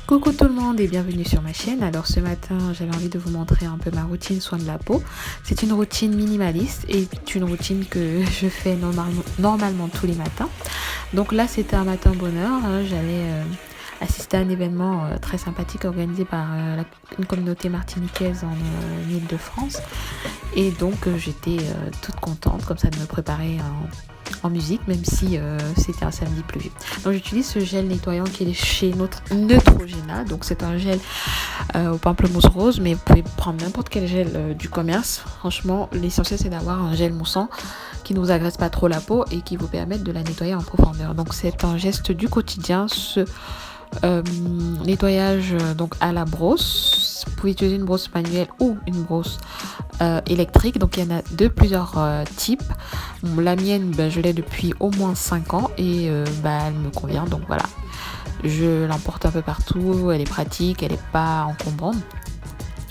Coucou tout le monde et bienvenue sur ma chaîne. Alors ce matin j'avais envie de vous montrer un peu ma routine soin de la peau. C'est une routine minimaliste et une routine que je fais normalement tous les matins. Donc là c'était un matin bonheur, j'allais assister à un événement très sympathique organisé par une communauté martiniquaise en Île-de-France. Et donc j'étais toute contente comme ça de me préparer en musique, même si c'était un samedi pluvieux. Donc j'utilise ce gel nettoyant qui est chez Neutrogena. Donc c'est un gel au pamplemousse rose, mais vous pouvez prendre n'importe quel gel du commerce. Franchement, l'essentiel c'est d'avoir un gel moussant qui ne vous agresse pas trop la peau et qui vous permette de la nettoyer en profondeur. Donc c'est un geste du quotidien, ce nettoyage donc à la brosse. Vous pouvez utiliser une brosse manuelle ou une brosse électrique. Donc il y en a de plusieurs types. La mienne, je l'ai depuis au moins 5 ans et elle me convient. Donc voilà, je l'emporte un peu partout. Elle est pratique, elle n'est pas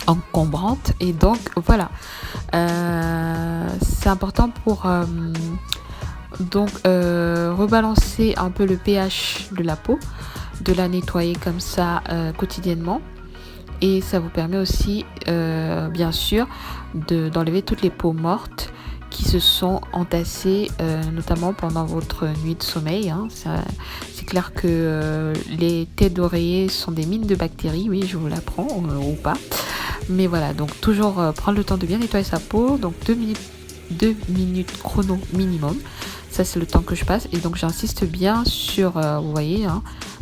encombrante. Et donc voilà, c'est important pour rebalancer un peu le pH de la peau, de la nettoyer comme ça quotidiennement. Et ça vous permet aussi bien sûr d'enlever toutes les peaux mortes qui se sont entassées notamment pendant votre nuit de sommeil. C'est clair que les têtes d'oreiller sont des mines de bactéries, oui, je vous l'apprends, ou pas. Mais voilà, donc toujours prendre le temps de bien nettoyer sa peau. Donc 2 minutes chrono minimum. Ça c'est le temps que je passe. Et donc j'insiste bien sur, vous voyez,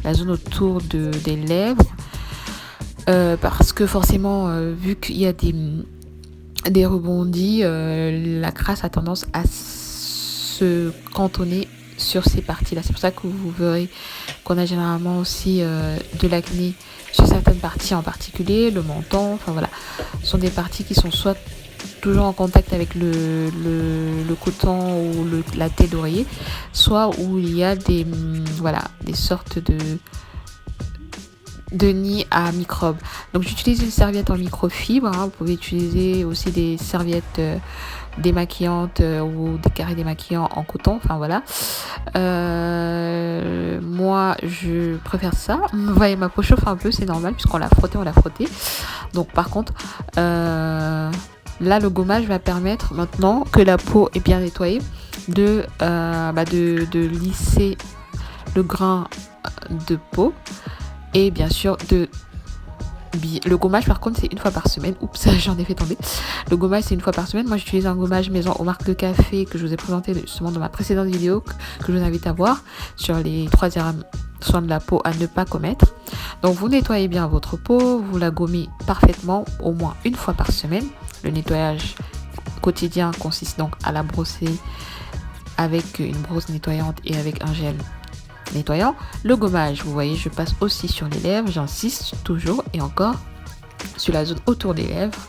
la zone autour des lèvres. Parce que forcément, vu qu'il y a des rebondis, la crasse a tendance à se cantonner sur ces parties-là. C'est pour ça que vous verrez qu'on a généralement aussi de l'acné sur certaines parties, en particulier le menton. Enfin voilà, ce sont des parties qui sont soit toujours en contact avec le coton ou la tête d'oreiller, soit où il y a des sortes de nid à microbes. Donc j'utilise une serviette en microfibre. Vous pouvez utiliser aussi des serviettes démaquillantes ou des carrés démaquillants en coton. Enfin voilà. Moi je préfère ça. Vous voyez, ma peau chauffe un peu, c'est normal puisqu'on l'a frotté. Donc par contre, là le gommage va permettre, maintenant que la peau est bien nettoyée, de lisser le grain de peau. Et bien sûr, le gommage, par contre, c'est une fois par semaine. Oups, j'en ai fait tomber. Le gommage, c'est une fois par semaine. Moi, j'utilise un gommage maison aux marques de café que je vous ai présenté justement dans ma précédente vidéo, que je vous invite à voir, sur les 3 soins de la peau à ne pas commettre. Donc, vous nettoyez bien votre peau, vous la gommez parfaitement, au moins une fois par semaine. Le nettoyage quotidien consiste donc à la brosser avec une brosse nettoyante et avec un gel nettoyant. Le gommage, vous voyez, je passe aussi sur les lèvres, j'insiste toujours et encore sur la zone autour des lèvres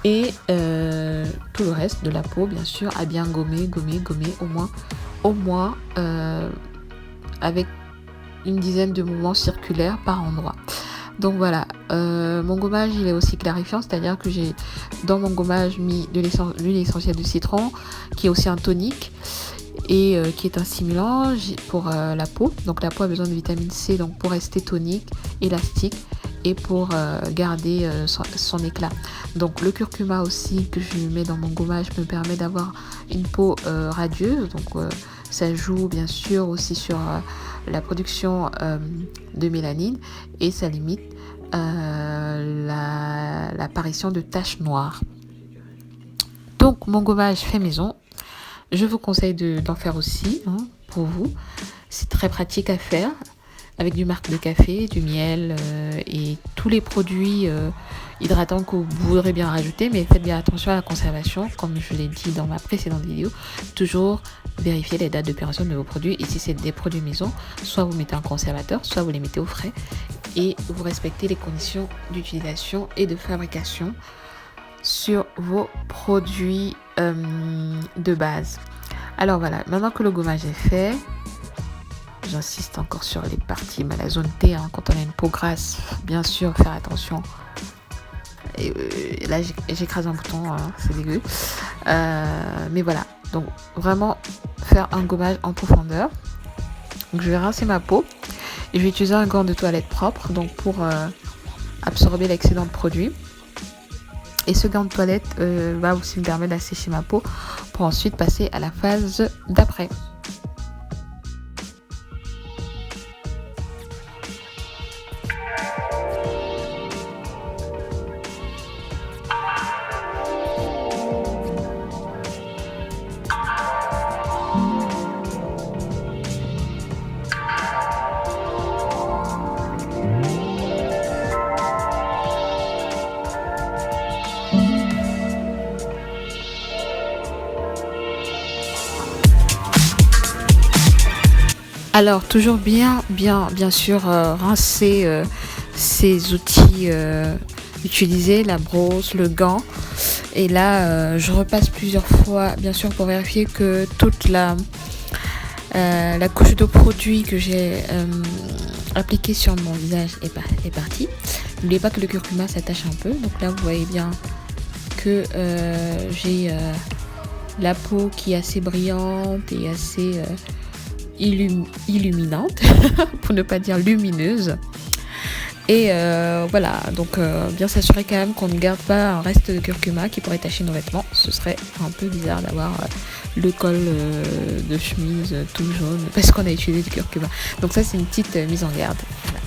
et tout le reste de la peau, bien sûr, à bien gommer au moins avec une dizaine de mouvements circulaires par endroit. Donc voilà, mon gommage il est aussi clarifiant, c'est-à-dire que j'ai dans mon gommage mis de l'huile essentielle de citron qui est aussi un tonique et qui est un stimulant pour la peau. Donc la peau a besoin de vitamine C donc pour rester tonique, élastique et pour garder son éclat. Donc le curcuma aussi que je mets dans mon gommage me permet d'avoir une peau radieuse. Donc ça joue bien sûr aussi sur la production de mélanine et ça limite l'apparition de taches noires. Donc mon gommage fait maison. Je vous conseille d'en faire aussi pour vous. C'est très pratique à faire avec du marc de café, du miel et tous les produits hydratants que vous voudrez bien rajouter. Mais faites bien attention à la conservation, comme je l'ai dit dans ma précédente vidéo. Toujours vérifier les dates de péremption de vos produits. Et si c'est des produits maison, soit vous mettez un conservateur, soit vous les mettez au frais. Et vous respectez les conditions d'utilisation et de fabrication sur vos produits de base. Alors voilà, maintenant que le gommage est fait, j'insiste encore sur les parties, la zone T, quand on a une peau grasse, bien sûr, faire attention. Et là, j'écrase un bouton, c'est dégueu. Mais voilà, donc vraiment faire un gommage en profondeur. Donc je vais rincer ma peau je vais utiliser un gant de toilette propre donc pour absorber l'excédent de produit. Et ce gant de toilette va aussi me permettre d'assécher ma peau pour ensuite passer à la phase d'après. Alors, toujours bien sûr, rincer ces outils utilisés, la brosse, le gant. Et là, je repasse plusieurs fois, bien sûr, pour vérifier que toute la couche de produit que j'ai appliquée sur mon visage est partie. N'oubliez pas que le curcuma s'attache un peu. Donc là, vous voyez bien que j'ai la peau qui est assez brillante et assez illuminante, pour ne pas dire lumineuse. Et voilà, donc bien s'assurer quand même qu'on ne garde pas un reste de curcuma qui pourrait tacher nos vêtements. Ce serait un peu bizarre d'avoir le col de chemise tout jaune parce qu'on a utilisé du curcuma. Donc ça, c'est une petite mise en garde. Voilà.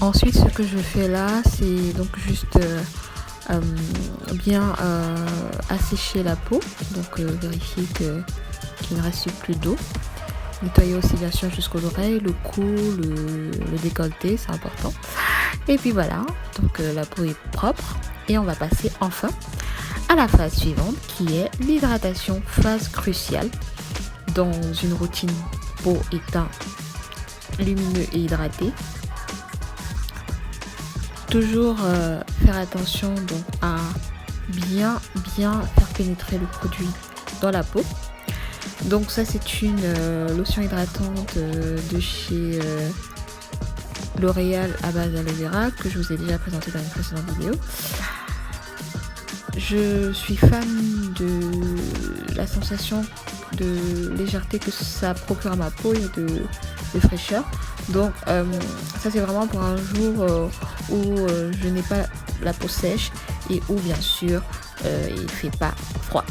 Ensuite, ce que je fais là, c'est donc juste bien assécher la peau. Donc vérifier qu'il ne reste plus d'eau. Nettoyer aussi bien sûr jusqu'aux oreilles, le cou, le décolleté, c'est important. Et puis voilà, donc la peau est propre. Et on va passer enfin à la phase suivante qui est l'hydratation, phase cruciale dans une routine peau et teint lumineux et hydraté. Toujours faire attention donc à bien faire pénétrer le produit dans la peau. Donc ça, c'est une lotion hydratante de chez L'Oréal à base d'aloe vera que je vous ai déjà présenté dans une précédente vidéo. Je suis fan de la sensation de légèreté que ça procure à ma peau et de fraîcheur. Donc ça, c'est vraiment pour un jour où je n'ai pas la peau sèche et où bien sûr il ne fait pas froid.